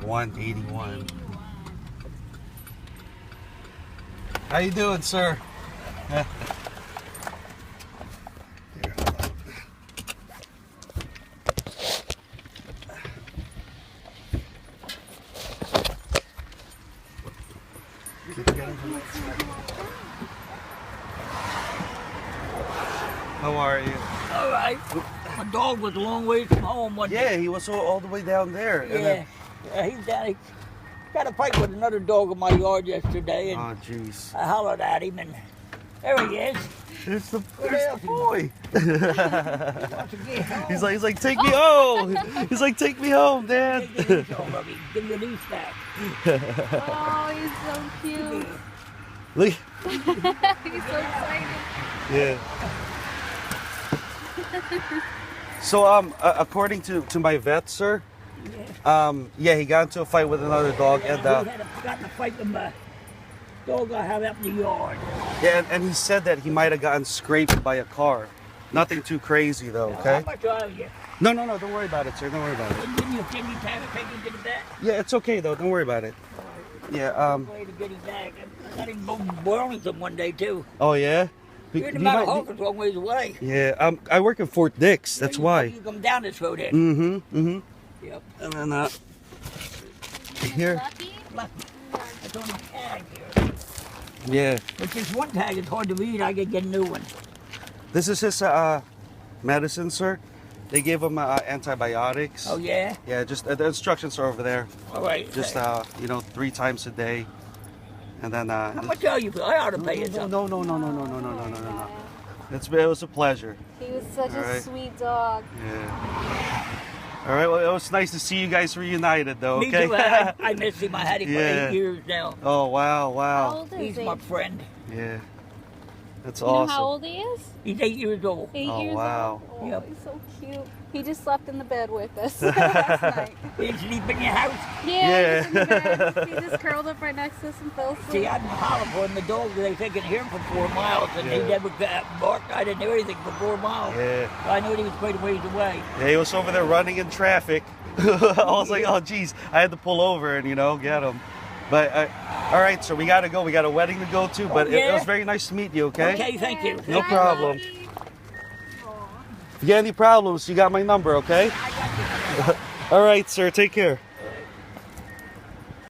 181. How you doing, sir? Here, hold on. How are you? All right. My dog was a long way from home one day. Yeah, he was all the way down there. Yeah. And then, He's down. He got a fight with another dog in my yard yesterday, and oh, jeez. I hollered at him, and there he is. It's the boy. He wants to get home. He's like, take me home. He's like, take me home, Dad. Give me a new stack. Oh, he's so cute. Look. He's so excited. Yeah. So, according to my vet, sir, yeah, he got into a fight with another dog, and He got in a fight with my dog I have out in the yard. yeah, and he said that he might have gotten scraped by a car. Nothing too crazy though, okay? How much are you? No, don't worry about it, sir. Don't worry about it. Give me a penny time to take him to the vet. Yeah, it's okay though. Don't worry about it. Yeah. Way to get him back. I got him moving Burlington one day too. Oh yeah. You're in the Mount Hawkins, long ways away. Yeah. I work in Fort Dix. That's why. You come down this road then. Mm-hmm. Yep. And then here. Lucky? That's on the tag here. Yeah. But this one tag is hard to read. I can get a new one. This is his medicine, sir. They gave him antibiotics. Oh yeah. Yeah. Just the instructions are over there. All right. Just 3 times a day, and then. How much are you? I ought to pay you something. No. It was a pleasure. He was such All a right. sweet dog. Yeah. All right. Well, it was nice to see you guys reunited, though. Me Okay. too. I missed him. I had him for Yeah. 8 years now. Oh wow. How old is He's he? my friend. Yeah. That's You know awesome. how old he is? He's 8 years old. 8 Oh, years wow. old. Oh, Yep. he's so cute. He just slept in the bed with us last night. He sleep in your house. Yeah, he was in the bed. He just curled up right next to us and fell asleep. See, I've been hollering for him. The dog, they think can hear him for 4 miles, and he Yeah. never got barked. I didn't hear anything for 4 miles. Yeah. So I knew he was quite a ways away. Yeah. He was over there running in traffic. I was like, oh geez, I had to pull over and get him. But all right, so we gotta go. We got a wedding to go to. But it yeah? was very nice to meet you. Okay. Okay, thank you. No Hi, problem. Lucky. Aw. If you get any problems, you got my number. Okay. I got you. All right, sir. Take care.